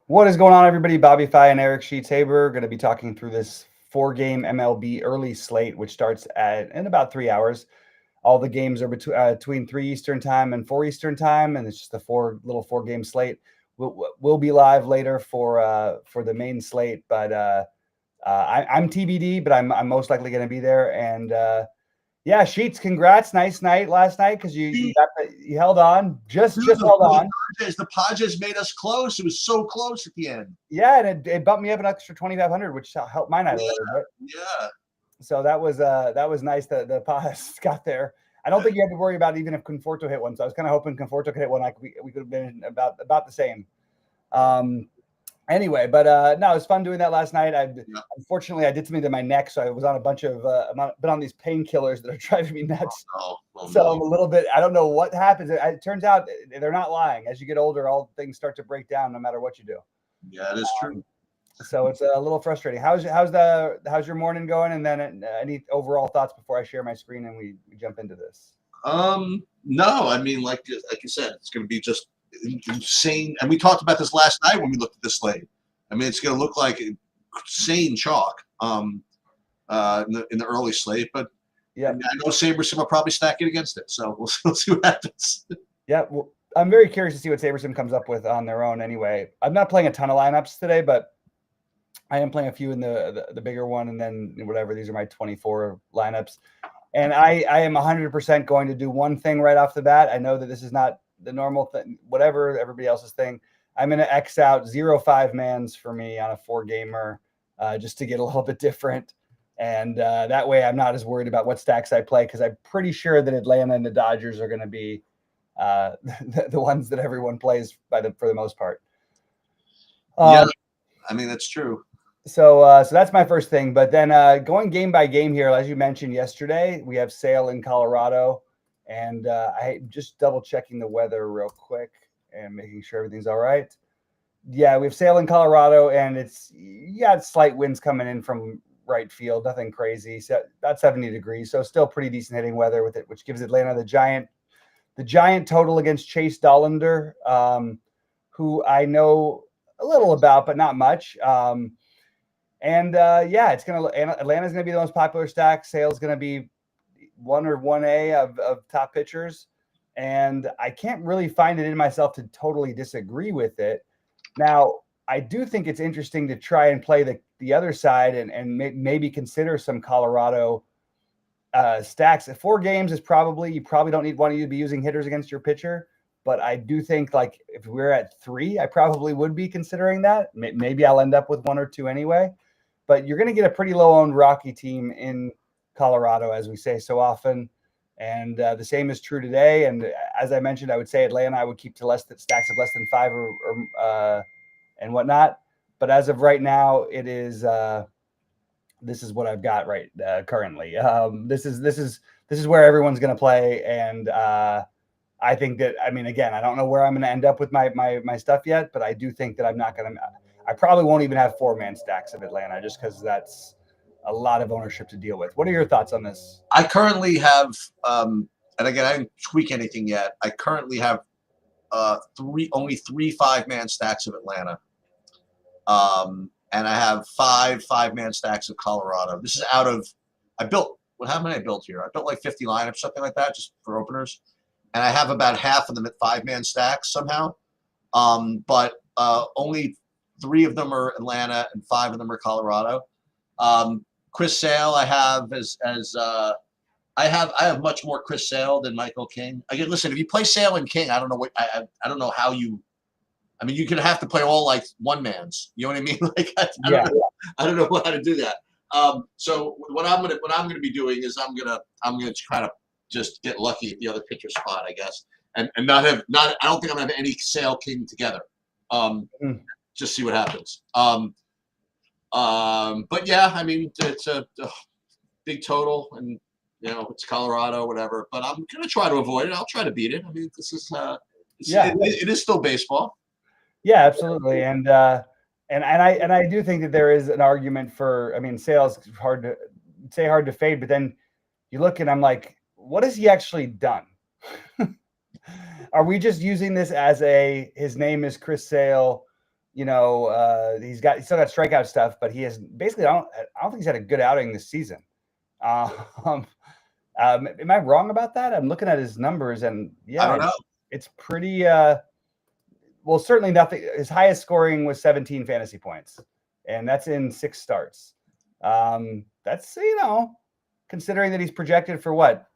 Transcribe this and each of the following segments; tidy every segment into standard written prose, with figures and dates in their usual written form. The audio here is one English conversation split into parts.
What is going on, everybody? Bobby Fye and Eric Sheets-Haber going to be talking through this 4-game MLB early slate, which starts in about 3 hours. All the games are between 3 Eastern time and 4 Eastern time, and it's just a little 4-game slate. We'll be live later for the main slate, but I'm TBD, but I'm most likely going to be there. And yeah, Sheets, congrats. Nice night last night because you held on. Just held on. The Padres made us close. It was so close at the end. Yeah, and it bumped me up an extra 2,500, which helped my night a little bit. Yeah. So that was nice that the Padres got there. I don't think you had to worry about even if Conforto hit one. So I was kind of hoping Conforto could hit one. Like we could have been about the same. Anyway, but no, it was fun doing that last night. Unfortunately, I did something to my neck, so I was on a bunch of been on these painkillers that are driving me nuts. So I'm a little bit. I don't know what happens. It turns out they're not lying. As you get older, all things start to break down, no matter what you do. Yeah, it is true. So it's a little frustrating. How's your morning going? And then any overall thoughts before I share my screen and we jump into this? No, I mean, like you said, it's going to be just insane. And we talked about this last night when we looked at this slate. I mean, it's going to look like insane chalk in the early slate, but yeah, I know SaberSim will probably stack it against it. So we'll see what happens. Yeah, well, I'm very curious to see what SaberSim comes up with on their own. Anyway, I'm not playing a ton of lineups today, but I am playing a few in the bigger one, and then whatever. These are my 24 lineups, and I am 100% going to do one thing right off the bat. I know that this is not the normal thing, whatever everybody else's thing. I'm going to X out 0-5 mans for me on a 4-gamer, just to get a little bit different, and that way I'm not as worried about what stacks I play because I'm pretty sure that Atlanta and the Dodgers are going to be the ones that everyone plays for the most part. Yeah, I mean that's true. So that's my first thing. But then going game by game here, as you mentioned yesterday, we have Sale in Colorado, and I just double checking the weather real quick and making sure everything's all right. Yeah, we have Sale in Colorado, and it's slight winds coming in from right field, nothing crazy. So about 70 degrees, so still pretty decent hitting weather with it, which gives Atlanta the giant total against Chase Dollander, who I know a little about, but not much. Atlanta's going to be the most popular stack. Sale's going to be 1 or 1A of top pitchers. And I can't really find it in myself to totally disagree with it. Now, I do think it's interesting to try and play the other side and maybe consider some Colorado stacks. 4 games is you probably don't need one of you to be using hitters against your pitcher. But I do think like if we're at 3, I probably would be considering that. Maybe I'll end up with 1 or 2 anyway. But you're going to get a pretty low-owned Rocky team in Colorado, as we say so often. And the same is true today. And as I mentioned, I would say Atlanta I would keep to stacks of less than 5 and whatnot. But as of right now, it is this is what I've got currently. This is where everyone's going to play. And I think that, I mean, again, I don't know where I'm going to end up with my stuff yet, but I do think that I'm not going to. I probably won't even have 4-man stacks of Atlanta just because that's a lot of ownership to deal with. What are your thoughts on this? I currently have, and again, I didn't tweak anything yet. I currently have only 3 5-man stacks of Atlanta. And I have 5 5-man stacks of Colorado. This is out of, how many I built here? I built like 50 lineups, something like that, just for openers. And I have about half of them at 5-man stacks somehow. But only 3 of them are Atlanta and 5 of them are Colorado. Chris Sale I have I have much more Chris Sale than Michael King. Again, listen, if you play Sale and King, I don't know what I don't know how you. I mean, you could have to play all like 1-mans. You know what I mean? Like I don't know how to do that. So what I'm gonna be doing is I'm gonna kind of just get lucky at the other pitcher spot, I guess, and not I don't think I'm gonna have any Sale King together. Just see what happens. But yeah, I mean, it's a big total, and it's Colorado, whatever. But I'm gonna try to avoid it. I'll try to beat it. I mean, this is it is still baseball. Yeah, absolutely, and I do think that there is an argument for. I mean, Sale's hard to fade, but then you look and I'm like, what has he actually done? Are we just using this as his name is Chris Sale? he's still got strikeout stuff, but he has basically, I don't think he's had a good outing this season. Am I wrong about that? I'm looking at his numbers, and I don't know. it's pretty. Well, certainly nothing. His highest scoring was 17 fantasy points, and that's in 6 starts. That's considering that he's projected for what?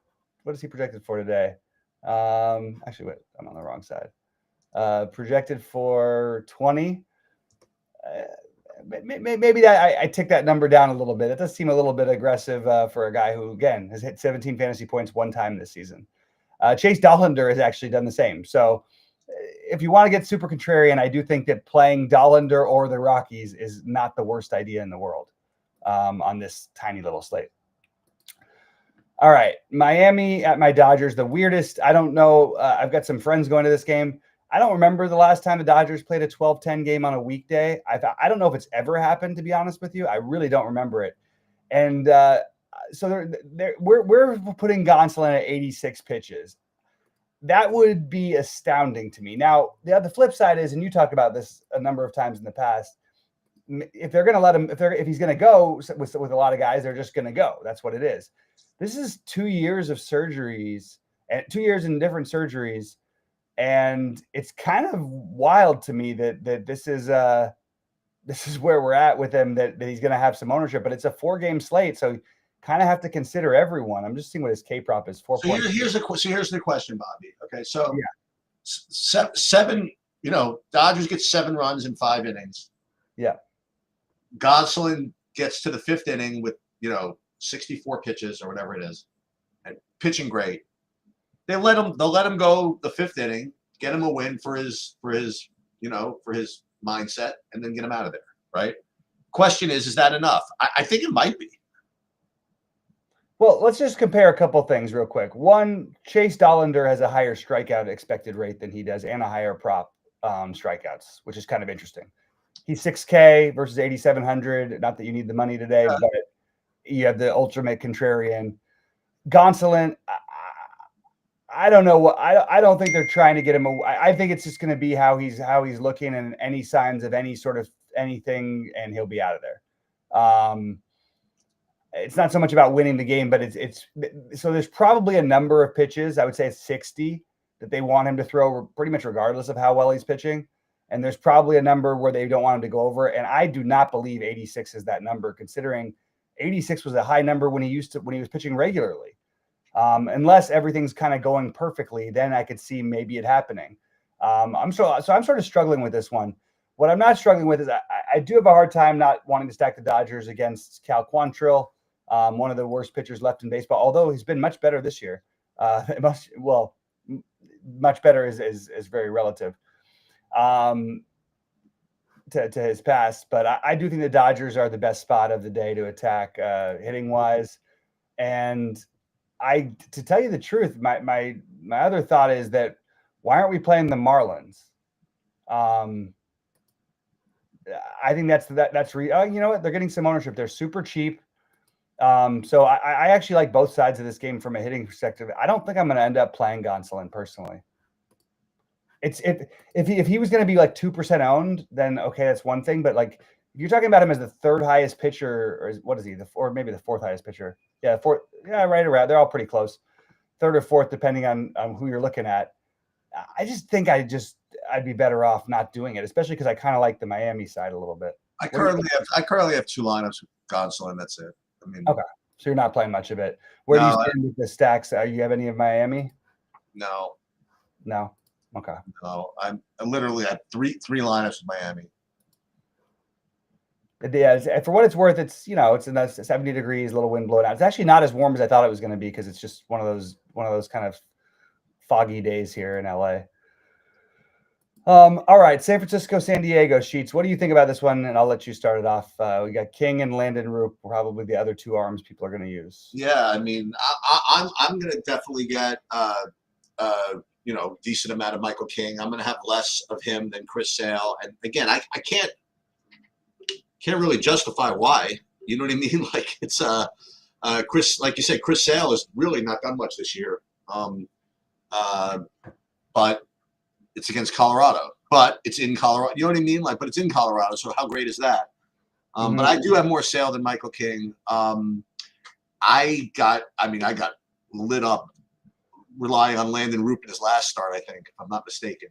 What is he projected for today? Actually, wait, I'm on the wrong side. Projected for 20. Maybe that I tick that number down a little bit. It does seem a little bit aggressive for a guy who, again, has hit 17 fantasy points one time this season. Chase Dollander has actually done the same. So if you want to get super contrarian, I do think that playing Dollander or the Rockies is not the worst idea in the world on this tiny little slate. All right, Miami at my Dodgers, the weirdest. I don't know. I've got some friends going to this game. I don't remember the last time the Dodgers played a 12-10 game on a weekday. I don't know if it's ever happened, to be honest with you. I really don't remember it. And so we're putting Gonsolin at 86 pitches. That would be astounding to me. Now, the flip side is, and you talked about this a number of times in the past, if they're going to let him, if he's going to go with a lot of guys, they're just going to go. That's what it is. This is 2 years of surgeries and 2 years in different surgeries. And it's kind of wild to me that this is where we're at with him, that he's going to have some ownership, but it's a 4-game slate. So you kind of have to consider everyone. I'm just seeing what his K prop is. Here's the question, Bobby. Okay. So yeah. seven, Dodgers get 7 runs in 5 innings. Yeah. Gonsolin gets to the 5th inning with, 64 pitches or whatever it is, and pitching great. They'll let him go the 5th inning, get him a win for his mindset, and then get him out of there. Right. Question is that enough? I think it might be. Well, let's just compare a couple things real quick. One, Chase Dollander has a higher strikeout expected rate than he does, and a higher prop strikeouts, which is kind of interesting. He's 6K versus 8,700. Not that you need the money today, but you have the ultimate contrarian. Gonsolin, I don't know what I don't think they're trying to get him. I think it's just going to be how he's looking, and any signs of any sort of anything, and he'll be out of there. It's not so much about winning the game, but it's so there's probably a number of pitches. I would say it's 60 that they want him to throw pretty much regardless of how well he's pitching. And there's probably a number where they don't want him to go over. And I do not believe 86 is that number, considering 86 was a high number when he was pitching regularly. Unless everything's kind of going perfectly, then I could see maybe it happening. I'm sort of struggling with this one. What I'm not struggling with is I do have a hard time not wanting to stack the Dodgers against Cal Quantrill, one of the worst pitchers left in baseball, although he's been much better this year. Much better is very relative to his past. But I do think the Dodgers are the best spot of the day to attack hitting wise. And to tell you the truth, my other thought is that why aren't we playing the Marlins? I think you know what? They're getting some ownership. They're super cheap. So I actually like both sides of this game from a hitting perspective. I don't think I'm going to end up playing Gonsolin personally. If he was going to be like 2% owned, then okay, that's one thing. But like if you're talking about him as the 3rd highest pitcher, or what is he? Or maybe the 4th highest pitcher. Yeah, 4th. Yeah, right around. They're all pretty close. 3rd or 4th, depending on who you're looking at. I just think I'd be better off not doing it, especially because I kind of like the Miami side a little bit. I currently have 2 lineups with Gonsolin. That's it. I mean, okay, so you're not playing much of it. Where do you stand with the stacks? You have any of Miami? No. Okay. No, I literally have three lineups with Miami. Yeah, for what it's worth, it's it's a nice 70 degrees, a little wind blowing out. It's actually not as warm as I thought it was going to be because it's just one of those kind of foggy days here in LA. All right, San Francisco, San Diego, Sheets. What do you think about this one? And I'll let you start it off. We got King and Landon Roop, probably the other 2 arms people are going to use. Yeah, I mean, I'm going to definitely get decent amount of Michael King. I'm going to have less of him than Chris Sale. And again, I can't really justify why. You know what I mean? Like it's Chris, like you said, Chris Sale has really not done much this year. But it's against Colorado. but it's in Colorado. You know what I mean? Like, but it's in Colorado, so how great is that? But I do have more sale than Michael King. I got lit up relying on Landon Roop in his last start, I think, if I'm not mistaken.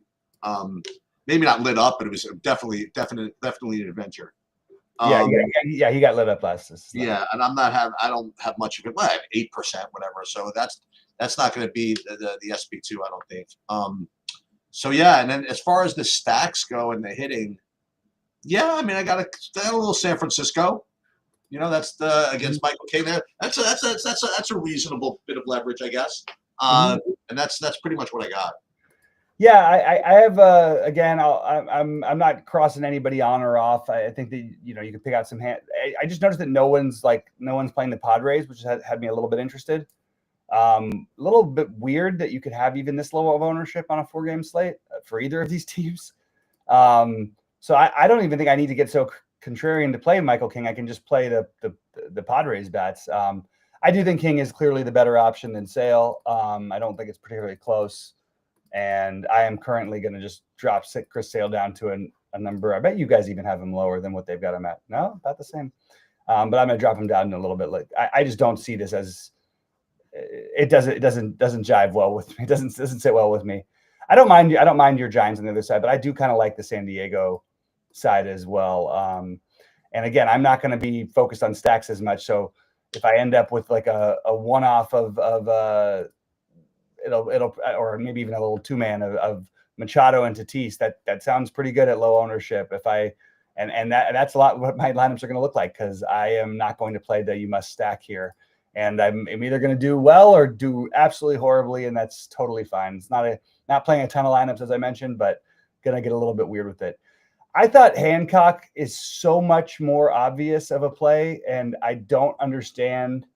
Maybe not lit up, but it was definitely an adventure. Yeah, he got lit up last. Yeah, and I don't have much of it. Well, I have 8%, whatever. So that's not going to be the SP2, I don't think. So yeah, and then as far as the stacks go and the hitting, yeah, I mean, I got a little San Francisco. You know, that's the against Michael King. That's a reasonable bit of leverage, I guess. And that's pretty much what I got. Yeah, I have again. I'm not crossing anybody on or off. I think that you can pick out some hand. I just noticed that no one's playing the Padres, which had me a little bit interested. A little bit weird that you could have even this low of ownership on a 4-game slate for either of these teams. So I don't even think I need to get so contrarian to play Michael King. I can just play the Padres bats. I do think King is clearly the better option than Sale. I don't think it's particularly close. And I am currently going to just drop Chris Sale down to a number. I bet you guys even have him lower than what they've got him at. No, about the same. But I'm going to drop him down a little bit. Like I just don't see this as it doesn't jive well with me. It doesn't sit well with me. I don't mind your Giants on the other side, but I do kind of like the San Diego side as well. And again, I'm not going to be focused on stacks as much. So if I end up with like a one-off of it'll or maybe even a little 2-man of Machado and Tatis, that sounds pretty good at low ownership. If I and that's a lot what my lineups are going to look like, because I am not going to play the you must stack here, and I'm either going to do well or do absolutely horribly, and that's totally fine. It's not playing a ton of lineups, as I mentioned, but gonna get a little bit weird with it. I thought Hancock is so much more obvious of a play, and I don't understand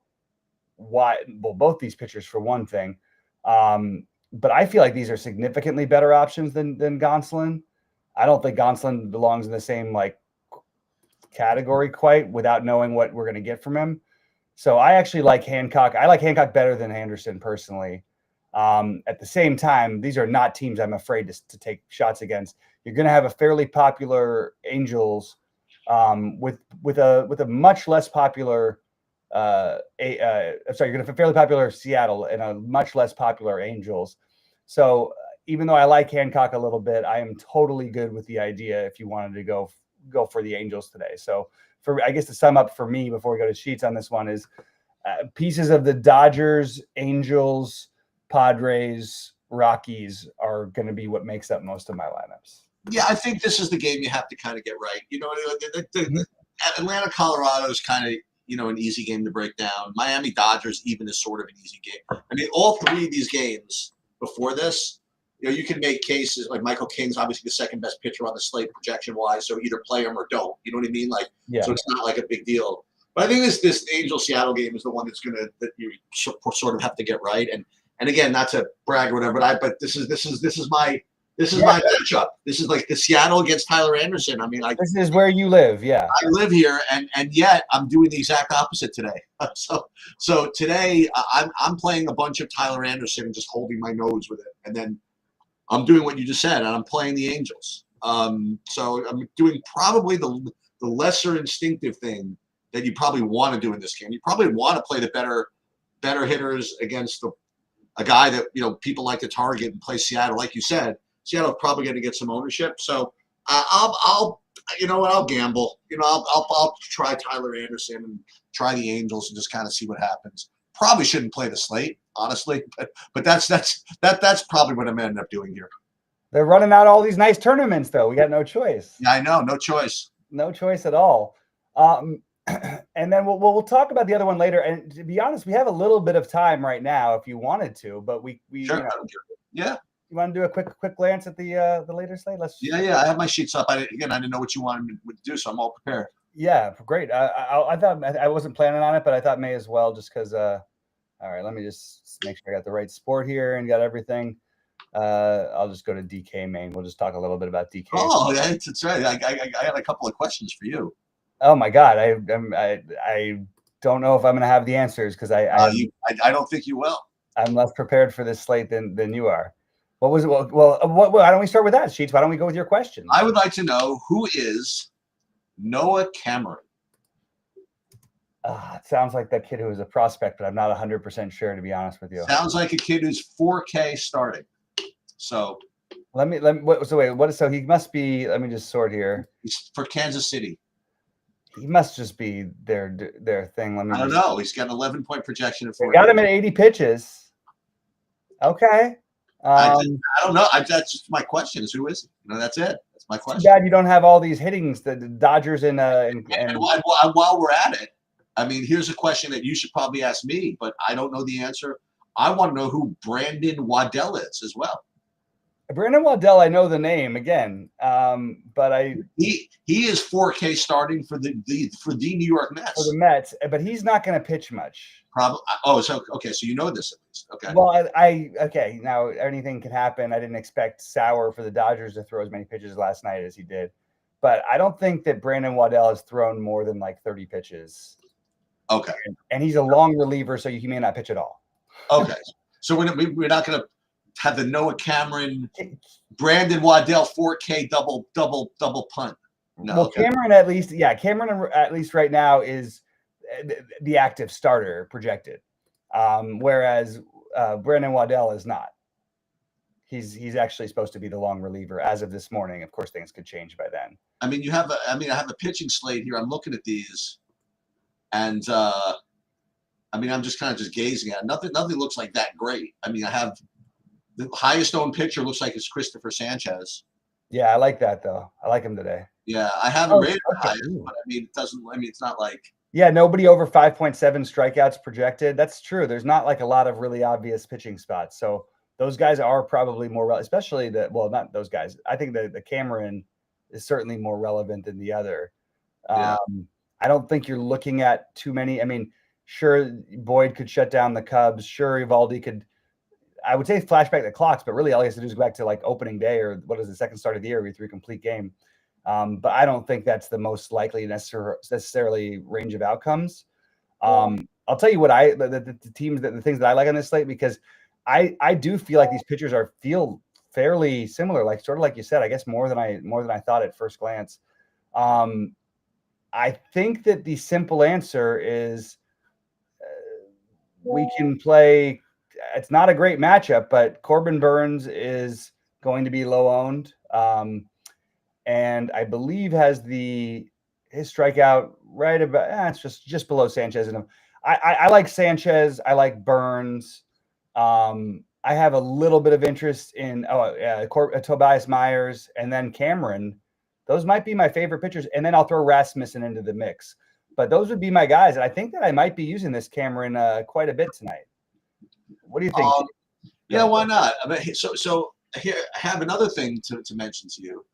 why. Well, both these pitchers for one thing. But I feel like these are significantly better options than Gonsolin. I don't think Gonsolin belongs in the same category quite without knowing what we're going to get from him. So I actually like Hancock. I like Hancock better than Anderson personally. At the same time, these are not teams I'm afraid to take shots against. You're going to have a fairly popular Angels with a much less popular you're going to have a fairly popular Seattle and a much less popular Angels. So even though I like Hancock a little bit, I am totally good with the idea if you wanted to go for the Angels today. So I guess to sum up for me before we go to sheets on this one is pieces of the Dodgers, Angels, Padres, Rockies are going to be what makes up most of my lineups. Yeah, I think this is the game you have to kind of get right. You know, Atlanta, Colorado is kind of, an easy game to break down. Miami Dodgers even is sort of an easy game. I mean, all three of these games before this, you can make cases like Michael King's obviously the second best pitcher on the slate projection wise. So either play him or don't. You know what I mean? So it's not like a big deal. But I think this Angel Seattle game is the one that you sort of have to get right. And again, not to brag or whatever, but this is my matchup. This is like the Seattle against Tyler Anderson. I mean, this is where you live. Yeah, I live here, and yet I'm doing the exact opposite today. So today I'm playing a bunch of Tyler Anderson and just holding my nose with it, and then I'm doing what you just said, and I'm playing the Angels. So I'm doing probably the lesser instinctive thing that you probably want to do in this game. You probably want to play the better hitters against a guy that people like to target and play Seattle, like you said. Seattle's probably going to get some ownership, so I'll gamble. I'll try Tyler Anderson and try the Angels and just kind of see what happens. Probably shouldn't play the slate, honestly, but that's probably what I'm going to end up doing here. They're running out all these nice tournaments, though. We got no choice. Yeah, I know, no choice. No choice at all. And then we'll talk about the other one later. And to be honest, we have a little bit of time right now if you wanted to, but we sure. Yeah. You want to do a quick glance at the later slate? Yeah. I have my sheets up. I didn't know what you wanted me to do, so I'm all prepared. Yeah, great. I thought I wasn't planning on it, but I thought may as well just because. All right, let me just make sure I got the right sport here and got everything. I'll just go to DK main. We'll just talk a little bit about DK. Oh, yeah, that's right. I had a couple of questions for you. Oh my God, I don't know if I'm going to have the answers because I don't think you will. I'm less prepared for this slate than you are. What was it? Why don't we start with that, Sheets? Why don't we go with your question? I would like to know who is Noah Cameron. It sounds like that kid who was a prospect, but I'm not 100% sure, to be honest with you. Sounds like a kid who's 4K starting. So so he must be. Let me just sort here. He's for Kansas City. He must just be their thing. I don't know. He's got an 11-point projection at 4K. Got him at 80 pitches. Okay. I don't know. That's just my question. Is who is he? That's it. That's my question. Too bad you don't have all these hittings. The Dodgers and while we're at it, I mean, here's a question that you should probably ask me, but I don't know the answer. I want to know who Brandon Waddell is as well. Brandon Waddell, I know the name again, but he is 4K starting for the New York Mets. For the Mets, but he's not going to pitch much. Probably. Oh, so okay, so you know this at least. Okay. Well, okay. Now anything can happen. I didn't expect Sauer for the Dodgers to throw as many pitches last night as he did, but I don't think that Brandon Waddell has thrown more than like 30 pitches. Okay. And he's a long reliever, so he may not pitch at all. Okay. So we're not going to have the Noah Cameron, Brandon Waddell 4K double punt. No. Well, Cameron at least right now is the active starter projected, whereas Brandon Waddell is not. He's actually supposed to be the long reliever as of this morning. Of course, things could change by then. I mean, I have a pitching slate here. I'm looking at these, and I'm just kind of gazing at it. Nothing looks like that great. I mean, I have the highest owned pitcher looks like it's Christopher Sanchez. Yeah, I like that though. I like him today. Yeah, I haven't rated highest, but I mean, it doesn't. I mean, it's not like. Yeah, nobody over 5.7 strikeouts projected. That's true. There's not like a lot of really obvious pitching spots. So those guys are probably more, especially not those guys. I think the Cameron is certainly more relevant than the other. Yeah. I don't think you're looking at too many. I mean, sure, Boyd could shut down the Cubs. Sure, Evaldi could. I would say flashback the clocks, but really all he has to do is go back to like opening day or what is the second start of the year we threw a complete game. But I don't think that's the most likely necessarily range of outcomes. I'll tell you what the things that I like on this slate, because I do feel like these pitchers feel fairly similar, like sort of like you said, I guess more than I thought at first glance. I think that the simple answer is we can play. It's not a great matchup, but Corbin Burns is going to be low owned. And I believe has his strikeout right about it's just below Sanchez in him. I like Sanchez. I like Burns. I have a little bit of interest in Tobias Myers and then Cameron. Those might be my favorite pitchers, and then I'll throw Rasmussen into the mix. But those would be my guys, and I think that I might be using this Cameron quite a bit tonight. What do you think? Yeah, why not? I mean, so here I have another thing to mention to you.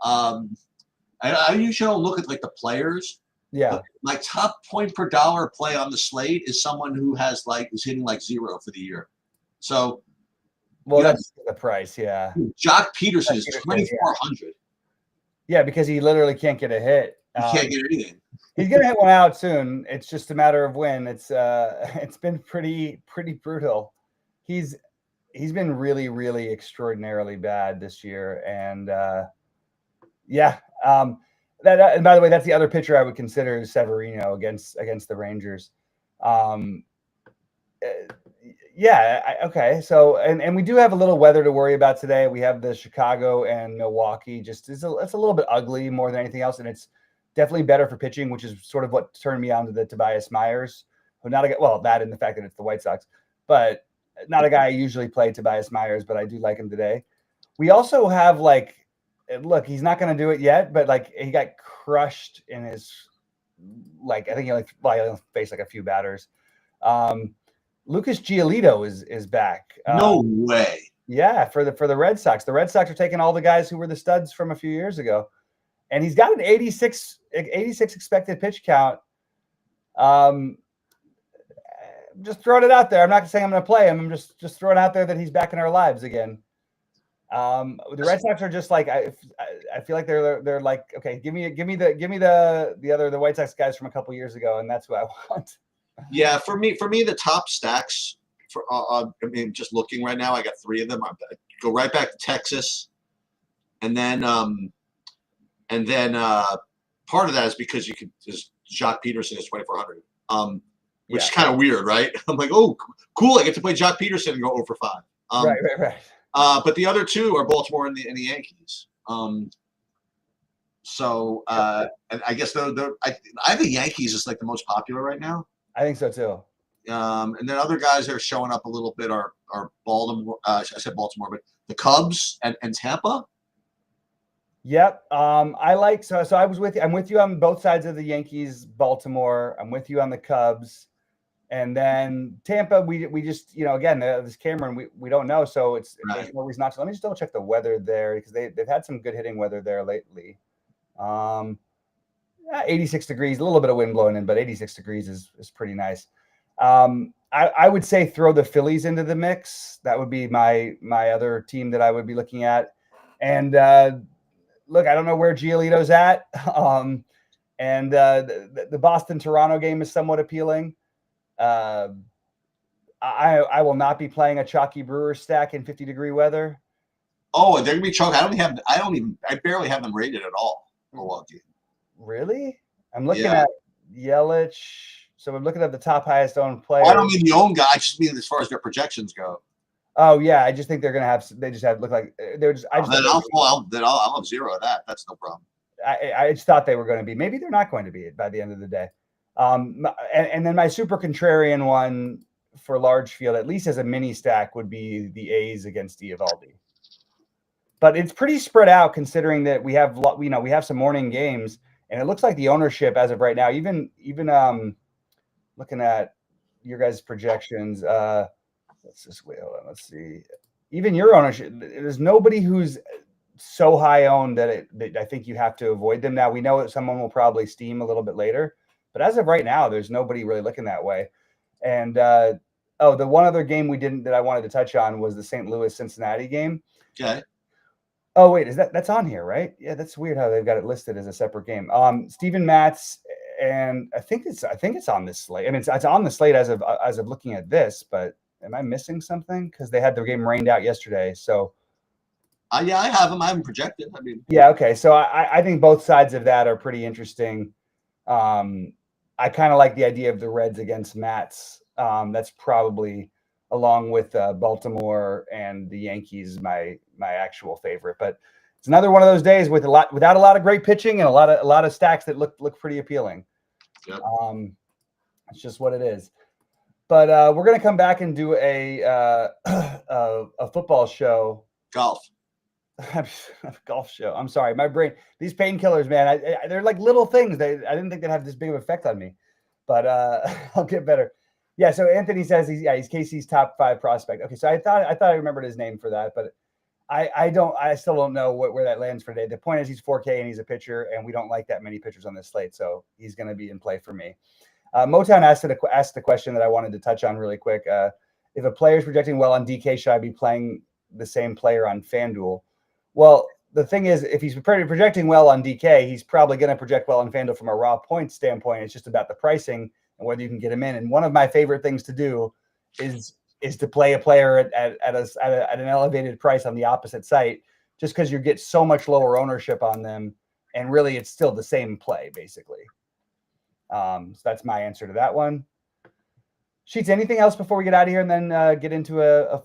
I usually don't look at like the players. Yeah. My top point per dollar play on the slate is someone who is hitting like 0 for the year. So, that's the price. Yeah. Jock Peterson is 2,400. Yeah, because he literally can't get a hit. He can't get anything. He's gonna hit one out soon. It's just a matter of when. It's been pretty brutal. He's been really, really extraordinarily bad this year, and and by the way, that's the other pitcher I would consider is Severino against the Rangers. Okay. So, and we do have a little weather to worry about today. We have the Chicago and Milwaukee. It's a little bit ugly more than anything else, and it's definitely better for pitching, which is sort of what turned me on to the Tobias Myers, who that and the fact that it's the White Sox, but not a guy I usually play, Tobias Myers, but I do like him today. We also have look, he's not going to do it yet, but he got crushed in his, I think he only faced a few batters. Lucas Giolito is back. No way. Yeah, for the Red Sox. The Red Sox are taking all the guys who were the studs from a few years ago, and he's got an 86 expected pitch count. Just throwing it out there. I'm not saying I'm going to play him. I'm just throwing out there that he's back in our lives again. The Red Sox are just I feel like they're like, okay, give me the White Sox guys from a couple years ago, and that's who I want. Yeah, for me, the top stacks I mean, just looking right now, I got 3 of them. I go right back to Texas, and then part of that is because you could just Jock Peterson is 2,400, which is kind of weird, right? I'm like, oh, cool, I get to play Jock Peterson and go 0 for 5. Right. But the other 2 are Baltimore and the Yankees. So and I guess I think Yankees is like the most popular right now. I think so too. And then other guys that are showing up a little bit are Baltimore. I said Baltimore, but the Cubs and Tampa. Yep. I like so I was with you. I'm with you on both sides of the Yankees, Baltimore. I'm with you on the Cubs. And then Tampa, we just, again, this Cameron, we don't know. So there's no reason not to. Let me just double check the weather there because they've had some good hitting weather there lately. 86 degrees, a little bit of wind blowing in, but 86 degrees is pretty nice. I would say throw the Phillies into the mix. That would be my other team that I would be looking at. And look, I don't know where Giolito's at. And the Boston-Toronto game is somewhat appealing. I will not be playing a chalky Brewer stack in 50-degree weather. Oh, they're gonna be chalky. I barely have them rated at all. Milwaukee. Really? I'm looking at Yelich. So we're looking at the top highest owned player. Well, I don't mean the own guy. I just mean as far as their projections go. Oh yeah, I just think they're gonna have. They just look like they're just. I'll have 0 of that. That's no problem. I just thought they were going to be. Maybe they're not going to be by the end of the day. And then my super contrarian one for large field, at least as a mini stack, would be the A's against Eovaldi. But it's pretty spread out considering that we have some morning games, and it looks like the ownership as of right now, even looking at your guys' projections. Let's just wait. Hold on. Let's see. Even your ownership, there's nobody who's so high owned that I think you have to avoid them. Now we know that someone will probably steam a little bit later, but as of right now, there's nobody really looking that way. And the one other game that I wanted to touch on was the St. Louis Cincinnati game. Okay. Oh wait, that's on here, right? Yeah, that's weird how they've got it listed as a separate game. Steven Matz, and I think it's on this slate. I mean, it's on the slate as of looking at this, but am I missing something? Because they had the game rained out yesterday. So yeah, I have them. I haven't projected. I mean, yeah, okay. So I think both sides of that are pretty interesting. I kind of like the idea of the Reds against Mats. That's probably, along with Baltimore and the Yankees, my actual favorite. But it's another one of those days without a lot of great pitching and a lot of stacks that look pretty appealing. Yep. It's just what it is. But we're gonna come back and do a football show. Golf show. I'm sorry, my brain. These painkillers, man. They're like little things. I didn't think they'd have this big of an effect on me, but I'll get better. Yeah. So Anthony says he's Casey's top 5 prospect. Okay. So I thought I remembered his name for that, but I still don't know where that lands for today. The point is he's 4K and he's a pitcher, and we don't like that many pitchers on this slate, so he's going to be in play for me. Motown asked the question that I wanted to touch on really quick. If a player is projecting well on DK, should I be playing the same player on FanDuel? Well, the thing is, if he's projecting well on DK, he's probably going to project well on FanDuel from a raw point standpoint. It's just about the pricing and whether you can get him in. And one of my favorite things to do is to play a player at an elevated price on the opposite site, just because you get so much lower ownership on them, and really it's still the same play basically. So that's my answer to that one. Sheets, anything else before we get out of here and then get into a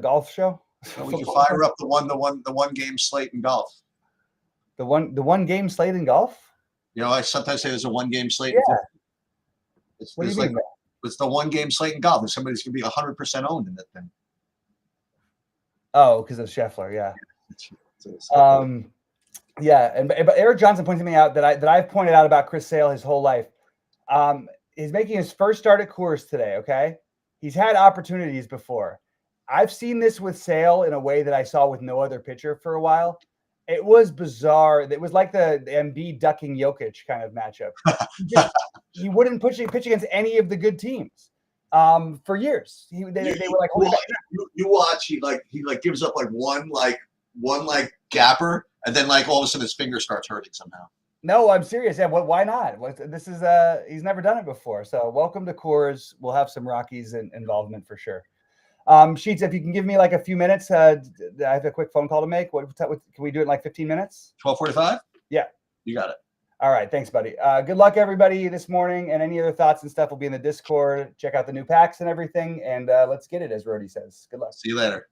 golf show? We can fire up the one game slate in golf. The one game slate in golf? I sometimes say there's a 1 game slate. Yeah. What do you mean? It's the 1 game slate in golf, and somebody's gonna be 100% owned in that thing. Oh, because of Scheffler, yeah. Yeah, but Eric Johnson pointed something out that I've pointed out about Chris Sale his whole life. He's making his first start at Coors today. Okay, he's had opportunities before. I've seen this with Sale in a way that I saw with no other pitcher for a while. It was bizarre. It was like the Embiid ducking Jokic kind of matchup. He wouldn't pitch against any of the good teams for years. They were like, you watch. He gives up one gapper, and then all of a sudden his finger starts hurting somehow. No, I'm serious. Yeah, why not? This is he's never done it before. So welcome to Coors. We'll have some Rockies involvement for sure. Sheets, if you can give me like a few minutes, I have a quick phone call to make. Can we do it in like 15 minutes? 12:45? Yeah. You got it. All right. Thanks, buddy. Good luck, everybody, this morning. And any other thoughts and stuff will be in the Discord. Check out the new packs and everything. And let's get it, as Rody says. Good luck. See you later.